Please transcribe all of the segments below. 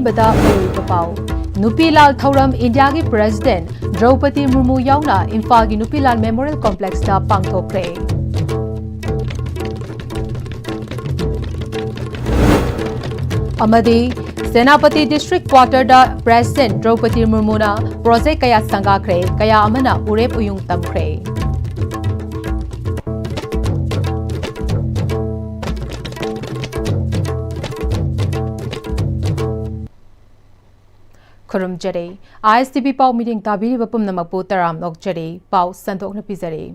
अहंबदा पपाव नुपीलाल थौरम India की president Draupadi Murmu यावना Imphal की नुपीलाल memorial complex दा पांगथोखरे अमदी सेनापति डिस्ट्रिक्ट क्वार्टर दा प्रेसिडेंट द्रौपदी मुर्मुना प्रोजेक्ट कया संगाखरे कया अमना उरेप उयुंग तमखरे खुरुमजरे ISTV पाव मीटिंग ताबीरी बपुम नमकपु तराम नोकजरे पाव संतोखना पिजरे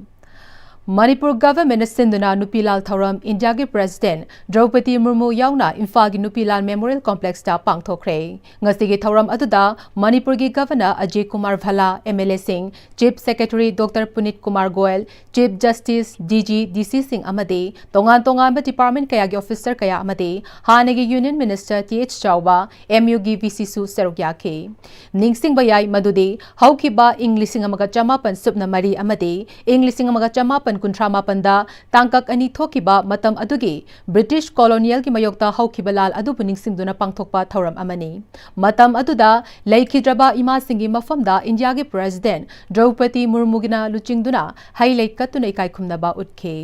मणिपुर गवर्नमेंट सिंधुना नुपीलाल थौरम इंडिया की प्रेसिडेंट द्रौपदी मुर्मू यावना इम्फाल की नुपीलाल मेमोरियल कॉम्प्लेक्स दा पांगथोखरे ngasi थौरम अदुदा मणिपुर की governor Ajay Kumar Bhalla MLA Singh chief secretary doctor Puneet Kumar Goyal chief justice DG DC Singh अमदे तोंगान तोंगान डिपार्टमेंट कया की ऑफिसर कया अमदे हानेगी union minister TH Chaoba MU की VC सु सरुक याखे निंगसिंग बयाई मदुदे हौखिबा इंग्लिशिंग अमगा चमापन सुपना मरी अमदे इंग्लिशिंग अमगा चमापन कुंथ्रा मापंदा तांकक अनि थोकिबा मतम अदुगी ब्रिटिश कॉलोनियल की मयोक्ता हौखिबा लाल अदुबु निंगसिंगदुना पांगथोकपा थौरम अमनी मतम अदुदा लैखिद्रबा इमा सिंगी मफमदा इंडिया की प्रेसिडेंट द्रौपदी मुर्मुगिना लुचिंगदुना हाईलाइट कत्तुना इकाई खुमनबा उठखे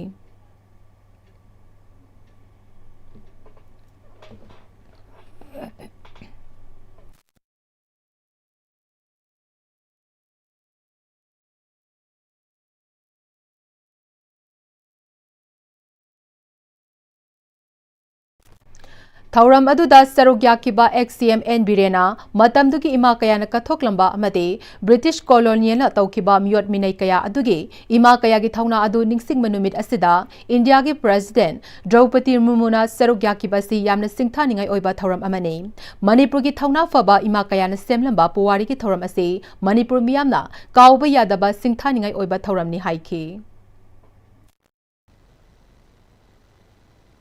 थौरम अदुदा सरुक याकिबा XCMN बिरेना मतमदुगी इमा कयाना कथोकलंबा अमदे ब्रिटिश कॉलोनियल तौकिबा मियोट मिनै कया अदुगी इमा कया की थौना अदु निंगसिंग मनुमित असिदा इंडिया की प्रेसिडेंट द्रौपदी मुर्मुना सरुक याकिबा सि यामना सिंगथानिंगै ओइबा थौरम अमने मणिपुर की थौना फबा इमा कयाना सेमलंबा पुवारी की थौरम असे मणिपुर मियामना काउबा यादबा सिंगथानिंगै ओइबा थौरमनि हाइखि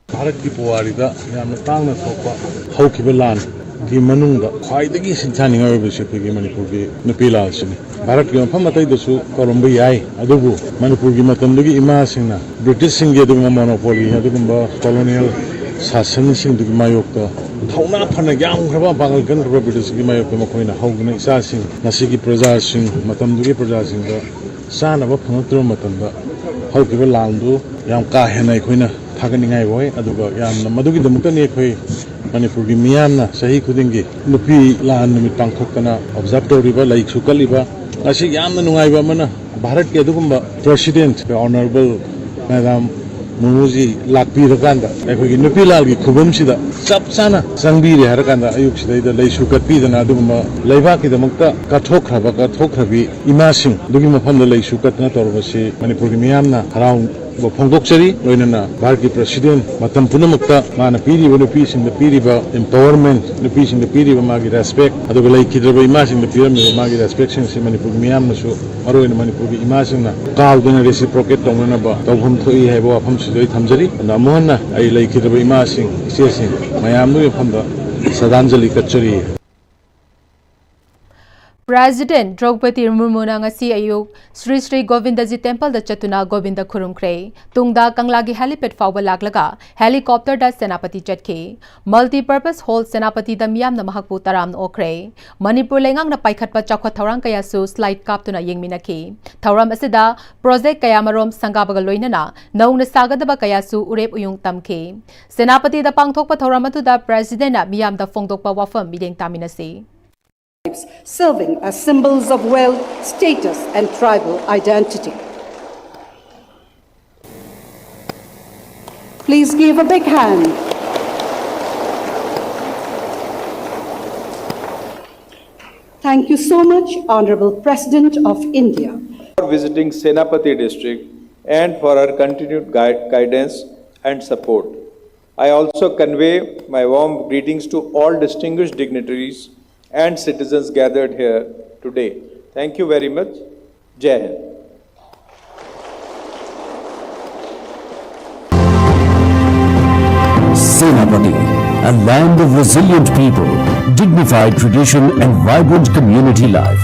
भारत की पुवारी दा यामना तांगना थोपा हौखिबा लान की मनुंग दा ख्वाइदगी सिंथानिंग ओइबसे की मणिपुर की नुपीलाल सिने भारत की मफम अतै दसु तौरंब याय अदुबु मणिपुर की मतमदुगी इमा सिंगना ब्रिटिश सिंगे दुगमा मोनोपोली अदुगुंबा कॉलोनियल शासन सिंगदुगी मायोक्ता थौना फना यामख्रबा बांगल गनख्रबा ब्रिटिश की मायोक्ता मखोइना हौगना इसा सिंग नसिगी प्रजा सिंग मतमदुगी प्रजा सिंग दा सानबा फंगत्रो मतमदा हौखिबा लांदु याम का हेना इखोइना थागनिंगाय होय अदुगा यामना मदुगी दमुकनी अखोय मणिपुर की मियामना सही खुदिंगी नुपी लान नुमित पांगथोकना ऑब्जर्व तौरिबा लाइक सुकलिबा असी यामना नुंगाइबा मना भारत के अदुगुंबा प्रेसिडेंट ऑनरेबल मैडम मुर्मुजी लाकपीरकांदा अखोय नुपीलाल की खुबमसिदा चप चाना संगबीरे हरकांदा अयुक्सिदैदा लैसु कत्पीदना अदुगुंबा लैबाकी दमुक्ता कथोखरबी इमासिंग दुगी मफमदा लैसु कतना तौरबसे मणिपुर की मियामना हराउ फोंदोक्चरी लोइनना भारत की प्रेसिडेंट मतम पुनमुक्ता माना पीरिबा नुपीसिंगदा पीरिबा एम्पावरमेंट नुपीसिंगदा पीरिबा मागी रेस्पेक्ट अदुगा लैखिद्रबा इमासिंगदा पीरमिबा मागी रेस्पेक्ट सिंगसि मणिपुर मियामनसु मरोइना मणिपुर की इमासिंगना काउदना रेसिप्रोकेट तौननबा तौफम थोइ हैबो वाफमसिदै थमजरी नमोहना आई लैखिद्रबा इमासिंग इसेसिंग मयामनु यफमदा श्रद्धांजलि कच्चरी प्रेसिडेंट द्रौपदी मुर्मुना ngasi ayuk Sri Sri Govindaji Temple da chatuna Govinda khurumkhre tungda Kanglagi helipad fawba laklaga helicopter da senapati chatke multi purpose hall senapati da miyam na mahakpu taram okre Manipur lengang na paikhatpa chakwa thawrang kaya su slide kaptuna yengminaki thawram asida project kaya marom sangabaga loinana naungna sagadaba kaya su urep uyung tamke senapati da pangthokpa thawram atu da president na miyam da phongdokpa wafam mideng taminasi serving as symbols of wealth, status and tribal identity. Please give a big hand. Thank you so much, Honorable President of India, for visiting Senapati district and for our continued guidance and support. I also convey my warm greetings to all distinguished dignitaries and citizens gathered here today. Thank you very much. Jai Hind. Senapati, a land of resilient people, dignified tradition and vibrant community life.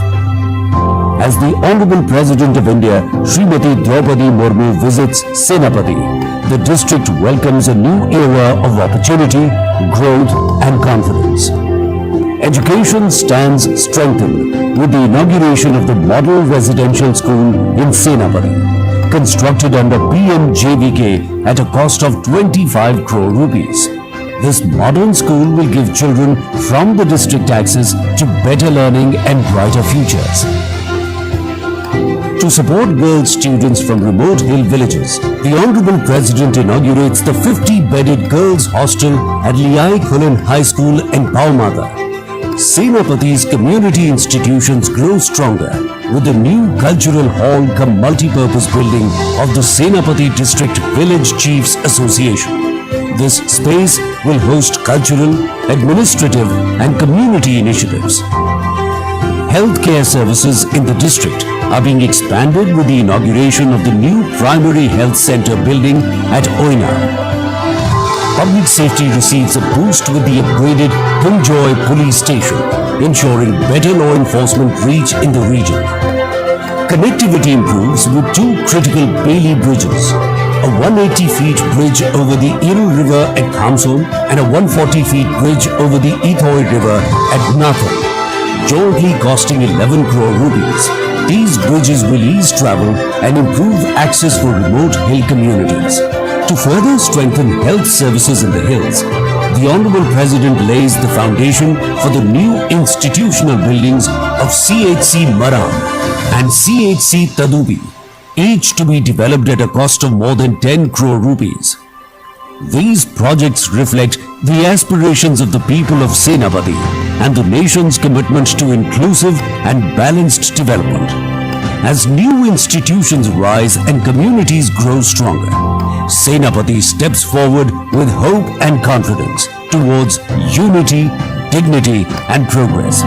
As the Honorable President of India, Srimati Draupadi Murmu visits Senapati, the district welcomes a new era of opportunity, growth and confidence. education stands strengthened with the inauguration of the Model Residential School in Senapati, constructed under Pm-JVK at a cost of 25 crore rupees. This modern school will give children from the district access to better learning and brighter futures. To support girl students from remote hill villages, the Honorable President inaugurates the 50-bedded girls' hostel at Liai Khulan High School in Paumada. Senapati's community institutions grow stronger with the new cultural hall cum multi-purpose building of the Senapati District Village Chiefs Association. This space will host cultural, administrative and community initiatives. Healthcare services in the district are being expanded with the inauguration of the new Primary Health Center building at Oina. Public safety receives a boost with the upgraded Punjoy Police Station, ensuring better law enforcement reach in the region. Connectivity improves with two critical Bailey bridges, a 180 feet bridge over the Iru River at Khamson and a 140 feet bridge over the Ithoi River at Nathal, jointly costing 11 crore rupees. These bridges will ease travel and improve access for remote hill communities. To further strengthen health services in the hills, the Honorable President lays the foundation for the new institutional buildings of CHC Maram and CHC Tadubi, each to be developed at a cost of more than 10 crore rupees. These projects reflect the aspirations of the people of Senapati and the nation's commitment to inclusive and balanced development. As new institutions rise and communities grow stronger, Senapati steps forward with hope and confidence towards unity, dignity and progress.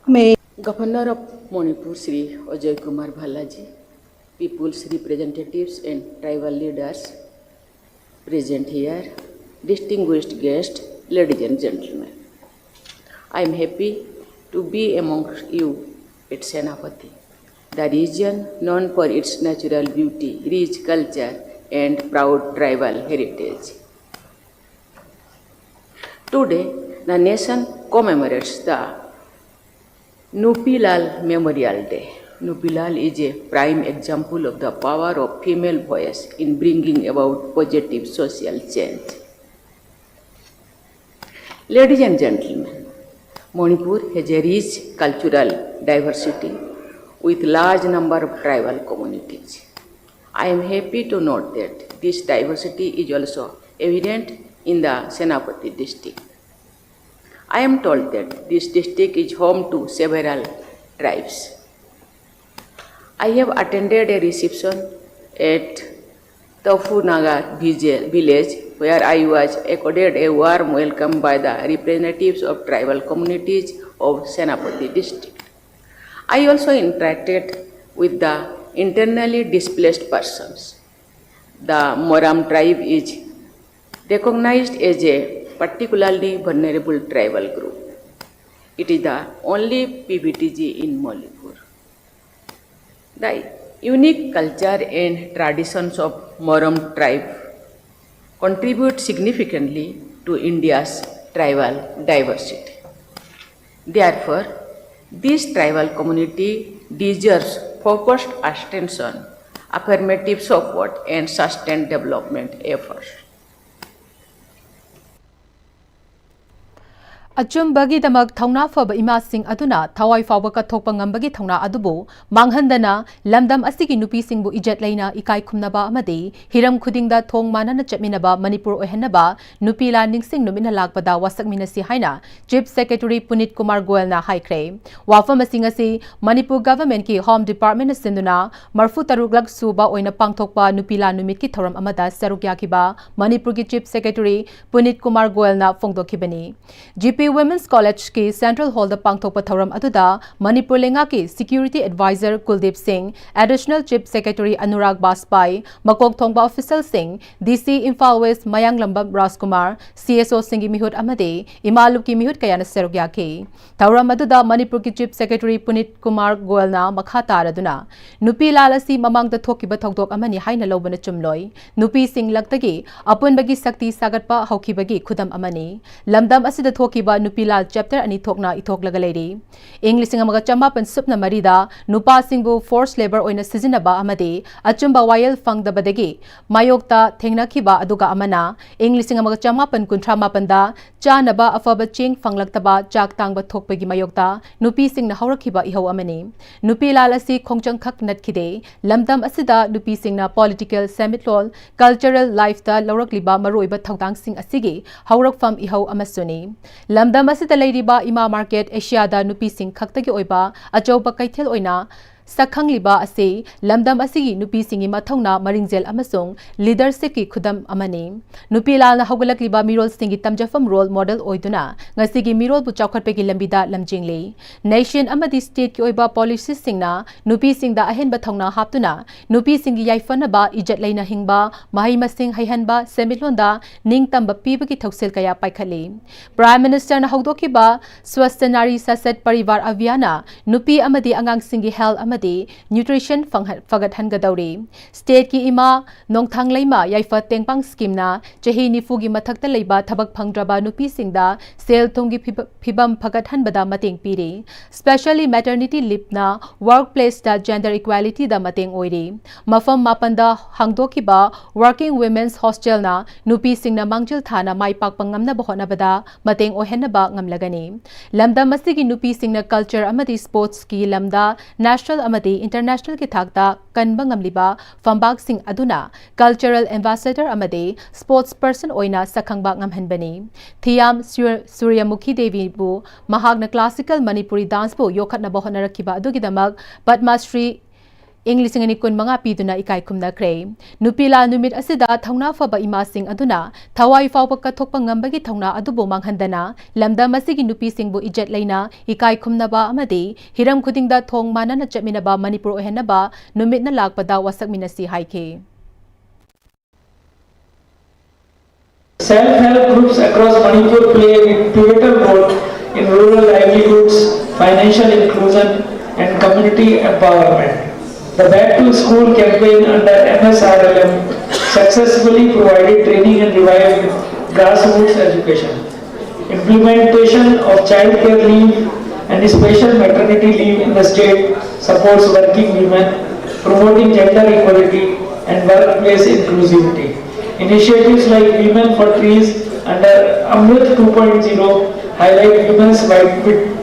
May Governor of Manipur Sri Ajay Kumar Balaji, people's representatives and tribal leaders present here, distinguished guests, ladies and gentlemen. I am happy to be amongst you at Senapati, the region known for its natural beauty, rich culture and proud tribal heritage. Today, the nation commemorates the Nupilal Memorial Day. Nupilal is a prime example of the power of female voice in bringing about positive social change. Ladies and gentlemen, Manipur has a rich cultural diversity with large number of tribal communities. I am happy to note that this diversity is also evident in the Senapati district. I am told that this district is home to several tribes. I have attended a reception at Tafunaga village where I was accorded a warm welcome by the representatives of tribal communities of Senapati district. I also interacted with the internally displaced persons. The Moram tribe is recognized as a particularly vulnerable tribal group. It is the only PBTG in Manipur. The unique culture and traditions of Moram tribe contribute significantly to India's tribal diversity. Therefore, this tribal community deserves focused attention, affirmative support and sustained development efforts. Achumbagidamak Thongna Faba Imasing Aduna, Tawai Fawaka Topangambagi Thongna Adubu, Manghandana, Lamdam Asiki Nupi Singbu Ijet Laina, Ikai Kumnaba Amadi, Hiram Kudinda Thong Manana Chatminaba, Manipur Ohenaba, Nupi Landing Sing Numina Lakpada, Wasak Minasi Haina, Chief Secretary Punit Kumar Goelna Haikre, Wafa Masingasi, Manipur Government Ki Home Department Sinduna, Marfu Taruglak Suba Oina Pangtokpa, Nupila Numiki Thoram Amada, Sarukyakiba, Manipur Chief Secretary Punit Kumar Goelna Fongdo Kibani. GP Women's College ki Central Hall da pangthokpa thoram aduda Manipur lenga ki Security Advisor Kuldeep Singh, Additional Chief Secretary Anurag Baspai, Makok Thongba Official Singh, DC Imphal West Mayang Lambam Rajkumar, CSO Singh Mihut Amade, Imalu ki Mihut kayana serugya ki. Thoram aduda Manipur ki Chief Secretary Punit Kumar Goelna makha taraduna. Nupi lalasi mamang da thokiba thokdok amani haina lobana chumloi. Nupi Singh lagtagi apun bagi sakti sagatpa haukibagi khudam amani. Lamdam asida thokiba Nupilal chapter ani thokna ithok lagaledi. English amaga chamapan supna marida nupa singbu forced labor oina sizinaba amade achumba wayel fangdabadagi mayokta thengnakiba aduga amana English amaga chamapan kunthra mapanda chanaba afaba ching fanglaktaba chak tangba thokpagi mayokta nupi singna haurakhiba ihau amani. Nupilal asi khongchang khak natkide lamdam asida nupi singna political semitlol cultural life ta laurakliba maroiba thongtang sing asigi haurakfam ihau amasuni. Lamdam asida leiriba ima market Asia da nupi sing khaktagi oiba achauba kaithel oina sakhangliba ase lamdam asigi nupi singi mathongna maringjel amasung leadership ki khudam amani. Nupilal na haugalakliba mirol singi tamjafam role model oiduna ngasigi mirol bu chawkhatpegi lambida lamjingli. Nation amadi state ki oiba policies singna nupi singda ahenba thongna haptuna nupi singi yaifanaba ijat leina hingba mahai masing haihanba semitlonda ningtamba pibagi thoksel kaya paikhali. Prime Minister na haudokiba swasth nari sasat parivar aviana nupi amadi angang singi health amadi nutrition fagat hangadauri. State ki ima nongthang leima yaifa tengpang scheme na chahi nifugi mathakta leiba thabak phangdraba nupi singda sel thongi phibam phagat hanbada mateng piri. Especially maternity leave na workplace da gender equality da mateng oiri. Mafam mapanda hangdokiba working women's hostel na nupi singna mangjil thana mai pakpang ngamna bahona bada mateng ohenaba ngamlagani. Lamda masigi nupi singna culture amadi sports ki lamda national amadi international ki thakta kanba ngamliba fambak sing aduna cultural ambassador amadi sports person oina sakhangba ngamhanbani. Thiam Suryamukhi Devi bu mahagna classical Manipuri dance bu yokhatna bahona rakhiba adugidamak Padma Shri English ngani kun manga piduna ikai khumna kre. Nupila numit asida thongna faba ima sing aduna thawai fawpa kathokpa ngambagi thongna adubo manghandana lamda masigi nupi singbu ijat leina ikai khumna ba amadi hiram khudingda thong manana chapmina ba Manipur ohenna ba numit na lakpada wasak minasi haike. Self-help groups across Manipur play a pivotal role in rural livelihoods, financial inclusion and community empowerment. The Back to School campaign under MSRLM successfully provided training and revived grassroots education. Implementation of child care leave and special maternity leave in the state supports working women, promoting gender equality and workplace inclusivity. Initiatives like Women for Trees under Amrit 2.0 highlight women's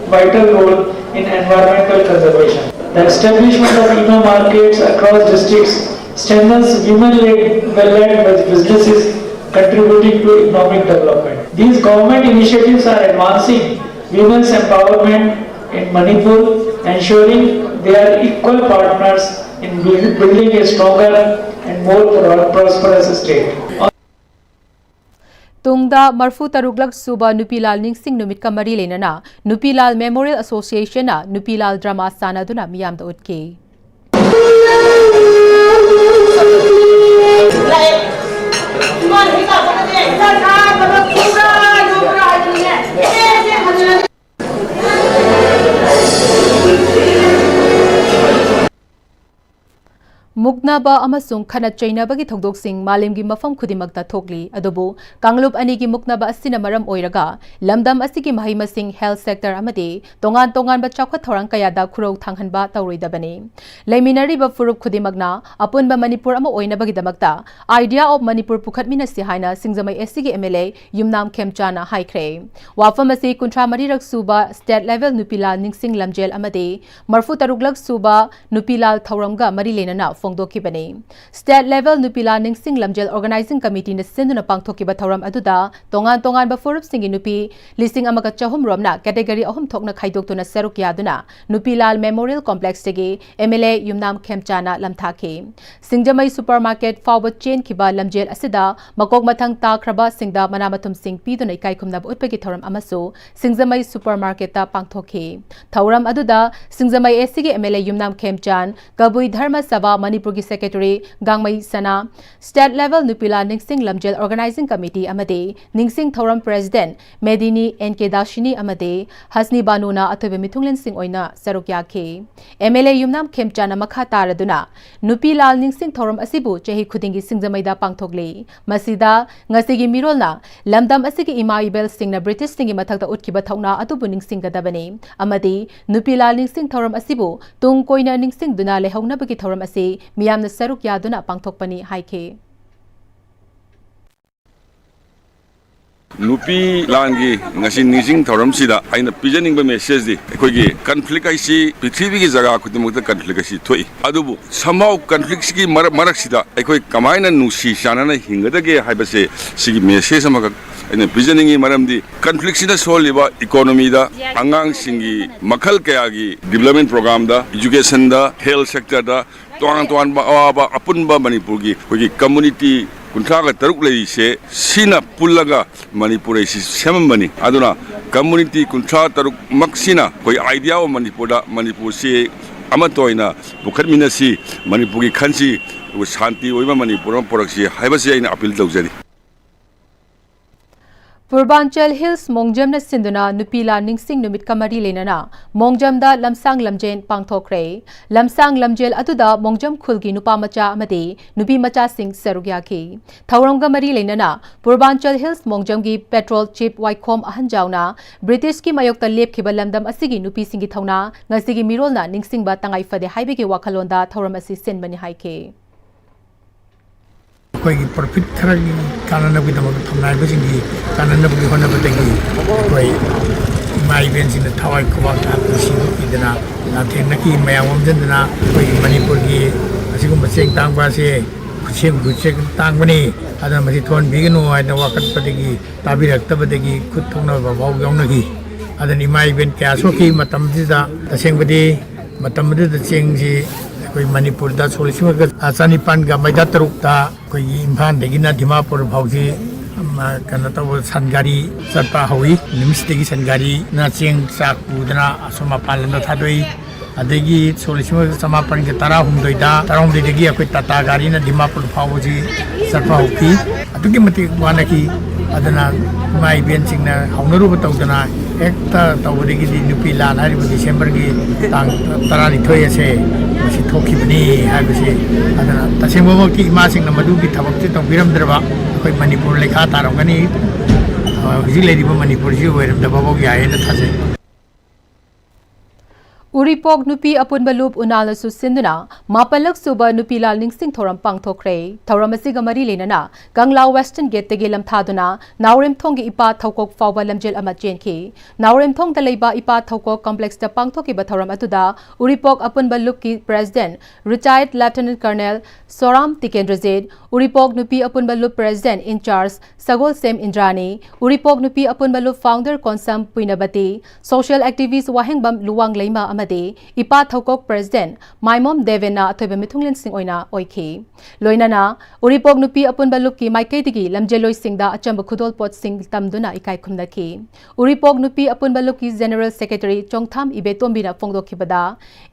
vital role in environmental conservation. The establishment of IMA markets across districts strengthens women-led businesses contributing to economic development. These government initiatives are advancing women's empowerment in Manipur, ensuring they are equal partners in building a stronger and more prosperous state. Tungda Marfu Taruglak Suba Nupilal Ningsing Numit Kamari Lenana, Nupilal Memorial Association na Nupilal Drama Sana Duna Miyam da Utke. Muknaba amasung khana chainabagi thogdoksing malemgi mafam khudimakta thokli adubu Kanglup anigi muknaba asina maram oiraga lamdam asigi mahai masing health sector amadi tongan ba chawkhat thorang kayada khurau thanghanba tawroidabani leiminari ba furup khudimagna apunba Manipur ama oinabagi damakta idea of Manipur pukhatmina si haina singjamai asigi MLA Yumnam Khemchana haikre wafam asi kuntra marirak suba state level Nupilal Ningsing Lamjel amadi Marfu Taruglak suba Nupilal Thauramga mari lenana Fongdoki bani state level nupila ningsing lamjel organizing committee na sinduna pangthokiba thoram aduda tongan ba forum singi nupi listing amaga chahum romna category ahum thokna khaidoktuna saruk yaduna nupilal memorial complex tegi MLA yumnam khemchana lamthaki singjamai supermarket fawba chain khiba lamjel asida makok mathang ta khraba singda manamathum sing piduna ikai khumna utpagi thoram amasu singjamai supermarket ta pangthoki thoram aduda singjamai SC MLA yumnam khemchan kabui dharma sabha Manipur ki secretary gangmai sana state level nupila ningsing lamjel organizing committee amade ningsing thoram president medini NK dashini amade hasni banuna athobe mithunglen sing oina sarukya ke MLA yumnam khemchan makha taraduna nupila ningsing thoram asibu chehi khudingi singjamaida pangthokle masida ngasigi mirolna lamdam asigi imaibel singna British singi mathakta utkiba thongna atubu ningsing gadabani amade nupila ningsing thoram asibu tung koina ningsing duna lehongna bagi thoram ase miyamna saruk yaduna pangthokpani haike nupi langi ngasi nising thoram sida aina pijaning ba message di koigi conflict aisi prithvi gi jaga khudimukta conflict aisi thoi adubu somehow conflict gi marak sida koi kamaina nusi sanana hingadage haibase sigi message amaga aina pijaning gi maramdi conflict sida soliba economy da angang singi makhal kaya gi development program da education da health sector da tuan ba apun ba Manipur gi koigi community kuntraga taruk lei se sina pullaga Manipur si semambani aduna community kuntra taruk maksina koi idea o Manipur si amatoina bukhatmina si Manipur gi khansi shanti oiba Manipur poraksi haibasi aina appeal tawjani Purbanchal Hills Mongjam na sinduna nupila ningsing numit kamari lenana Mongjam da lamsang lamjen pangthokre lamsang lamjel atuda Mongjam khulgi nupa macha amade nupi macha sing sarugya ki thawrong gamari lenana Purbanchal Hills Mongjam gi petrol chip waikhom ahanjauna British ki mayok ta lep khiba lamdam asigi nupi singi thawna ngasigi mirolna ningsing ba tangai fade haibege wakhalonda thawram asi senbani haike कोई profit खरा कानन भी दमक थमनाय बसिंगी कानन भी होना बतेगी कोई माई Ben सिन थावाई खबा का सिंग इदना नाथे नकी मयाम जंदना कोई मणिपुर की असिगुम बसेंग तांगबा से खुसेम गुचे तांगबनी अदन मसि थोन बिगनो आइना वाकत पदेगी ताबिरक्त बदेगी खुद थोना बाव यौनगी अदन इमाई बेन क्यासो की मतम दिदा तसेंग बदे मतम दिदा चेंग जी कोई मणिपुर दा सोलिसिम चानिपान गा मैदा तरुकता कोई इम्फाल देगिना दिमापुर भाउजी कना तब सनगारी चटपा हवी निमिषदेगी सनगारी ना चेंग चाक पुदना असमा पालन थादोई अदेगी सोलिसिम समापन के तरा हुमदोइदा तराहुमदेगी अखोई टाटा गाड़ी ना दिमापुर भाउजी चटपा होकी अतुकी मति वानकी अदना माई बेन सिंगना हौनरुब तौदना एकता तौबदेगी नुपी लान हारिबो डिसेंबर की तांग तरानी थोयसे मसि थोखिबनी हाबसे अदना तसेंबमकि इमासिंगना मदुगी थबकति तौबिरमद्रबा अखोई मणिपुर लेखा तारमगनी हिजि लेरिबो मणिपुर जि ओइरमदबो यायेना थाजे Uripok nupi apun balup unal su sinduna mapalak suba nupi lal ningsing thoram pangthokre thoram asiga mari lenana Kanglaw Western Gate tegi lamthaduna Naurem Thong gi ipa thokok fawba lamjel ama chenki Naurem Thong da leiba ipa thokok complex da pangthoki ba thoram atuda Uripok apun balup ki president retired lieutenant colonel Soram Tikendrajit Uripok nupi apun balup president in charge Sagol Sem Indrani Uripok nupi apun balup founder Konsam Puinabati social activist Wahengbam Luwang Leima amade ipa thokok president Maimom Devena athobe mithunglen sing oina oikhi loinana Uripok nupi apun balup ki maikai digi lamjeloi singda achamba khudol pot sing tamduna ikai khumdaki Uripok nupi apun balup ki general secretary Chongtham Ibetombina phongdokhibada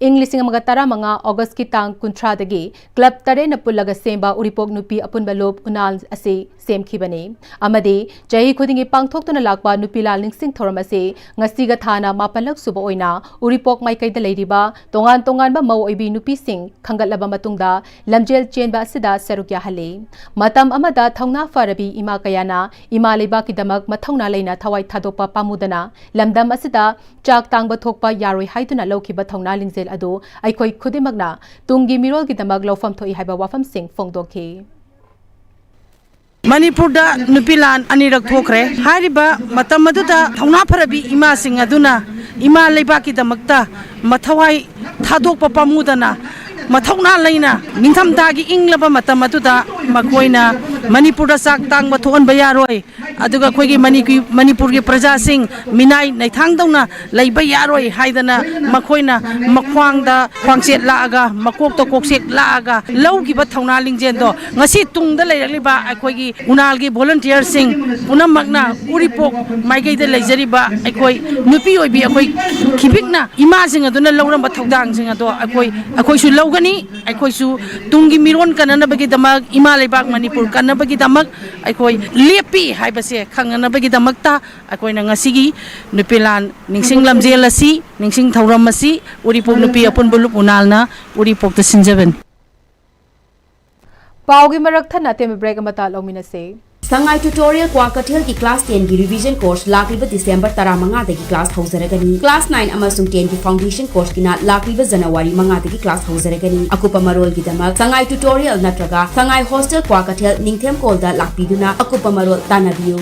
English amagata manga August ki tang kunthra dagi club tare na pullaga semba Uripok nupi apun balup unal ase semkhibani amade jahi khudingi pangthoktuna lakba nupi lal ningsing thoram ase ngasiga thana mapalak suba oina Uripok maikaida leiriba tongan ba mau oibi nupi sing khangatlaba matungda lamjel chenba asida sarukya hale matam amada thongna farabi ima kayana ima leiba kidamak mathongna leina thawai thadokpa pamudana lamdam asida chak tangba thokpa yaroi haiduna lokhiba thongna lingjel adu aikhoi khudimakna tungi mirol kidamak lofam thoi haiba wafam sing phongdokhi Manipur da nupilan anirak thokre hariba matam aduda thongna pharabi ima sing aduna ima leiba ki damakta mathawai thadok pamudana मथौना लेना निंथमथागी इंगलबा मतम अतुदा मखोइना मणिपुर साक तांग मथोन बयारोय अदुगा खोगी मणिपुर की प्रजा सिंह मिनाई नैथांगदौना लैबा यारोय हाइदना मखोइना मख्वांगदा ख्वांगसेट लागा मकोकतो कोकसेक लागा लौगिबा थौना लिंजेंदो ngasi tungda leiraliba akhoi unal gi volunteer sing punamagna uripok maigai da leijariba akhoi nupi oibi akhoi khibikna ima sing aduna lauramba thodang sing ado akhoi su laugani akhoi su tungi miron kanana bagi damak ima leibak manipur kanana bagi damak akhoi lepi haibase khangana bagi damak ta akhoi na ngasi gi nupilan ningsing lamjel asi ningsing thauram asi uripok nupi apun bulup unalna uripok ta sinjaben पाओगी मरक थना तेम break मता लोमिना से Sangai tutorial क्वाकटेल की class 10 की revision course लाकलिबा दिसंबर 15 दगी class हौजरगनी class 9 अमसुंग 10 की foundation course किना लाकलिबा जनवरी 5 दगी class हौजरगनी अकुपा Marol की दमक Sangai tutorial नत्रगा Sangai hostel क्वाकटेल Ningthem कोलदा लाकपिदुना अकुपा Marol तानाबियु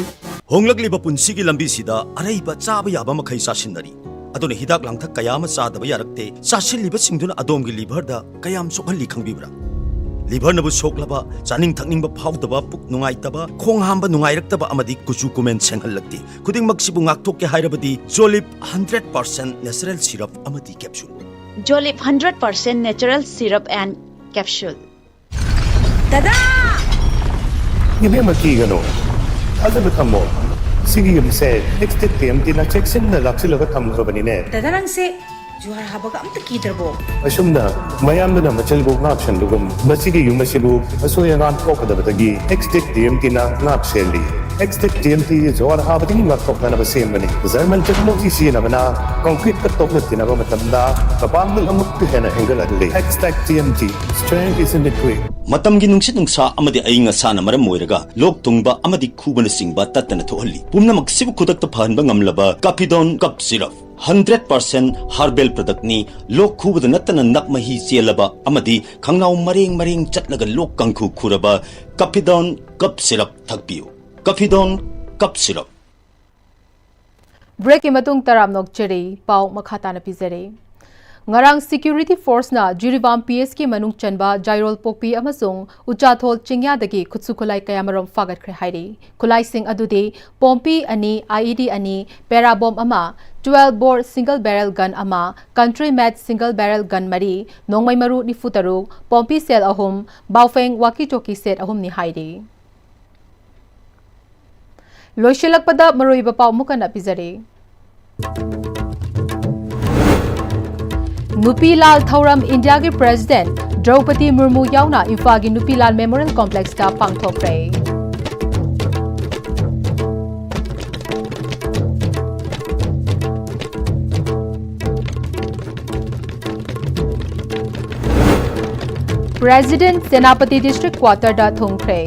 होंगलकलिबा पुंसिगी लंबी सिदा अरैबा चाबा याबा मखै सासिनदरी अदुने हिदाक लांथक कयाम चादबा यारक्ते सासिलिबा सिंगदुना अदोमगी लिभरदा कयाम सोखली खंगबिब्रा लिभर नबु सोकलबा चानिंग थकनिंग फाउदबा पुक नुंगाइतबा खोंग हांबा नुंगाइरक्तबा अमदि कुचु कुमेन सेंहललक्ति खुदिंग मक्सिबु ngakthokke hairabadi Jolip 100% natural syrup amadi capsule Jolip 100% natural syrup and capsule दादा ये मकी गनो अदब थमो सिगी यमसे नेक्स्ट टीएमटी ना चेक्सन ना लक्ष्य थमखो बनिने दादा नंसे जुहार हाबगा अमत कीदरबो असुमना मयामना मचलबो नाप्शन दुगम मसिगी युमसिबु असोयगान कोकदबतगी नेक्स्ट टीएमटी ना नापसेली नेक्स्ट टीएमटी जुहार हाबदी मक्कोकना बसेमनी जर्मन टेक्नोलॉजी सिनबना कंक्रीट का तोकनतिना मतमदा कपांग अमुक हेना हेंगलदले next TMT strength is in the tree मतमगी नुंसित नुंसा अमदि अइंग असाना मरम मोइरगा लोक तुंगबा अमदि खुबन सिंगबा तत्तना थोहल्ली पुमनमक सिबु खुदकत फहनबा ngamlaba Capidon cup syrup 100% herbal product ni lok khubada natana nakmahi chelaba amadi khangnaw mareng chatlaga lok kangkhu khuraba Capidon cup syrup thakpiu Capidon cup syrup break इमतुंग तराम नोकचरी पाउ मखाता न पिजरे ngarang security force na Jiribam PS ki manung chanba Jairol Pokpi amasung Uchathol Chingya dagi khutsu khulai kayamarom fagat khre hairi khulai sing adude Pompi ani IED ani parabomb ama 12 bore single barrel gun ama country made single barrel gun mari nongmai maru ni futaru Pompi sel ahum Baufeng walkie talkie set ahum ni hairi loishilakpada maroiba pau mukana pizare Nupilal Thauram India के president Draupadi Murmu यावना इम्फा की नुपीलाल memorial complex का पांगथोखरे president सेनापति district quarter दा थोंखरे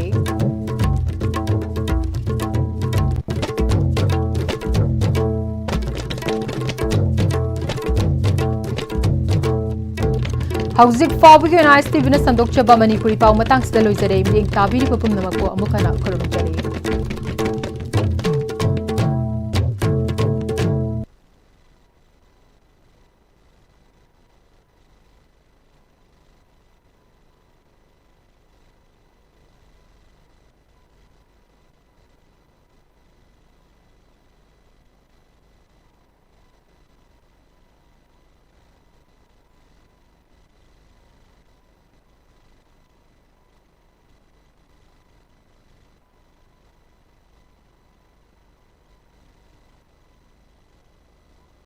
Hauzik Fabu Ist-V na Sandok Chaba Manipuri Pau Matang Sida Loizare Miling Tabiri Papum Namako Amukana Kurumjari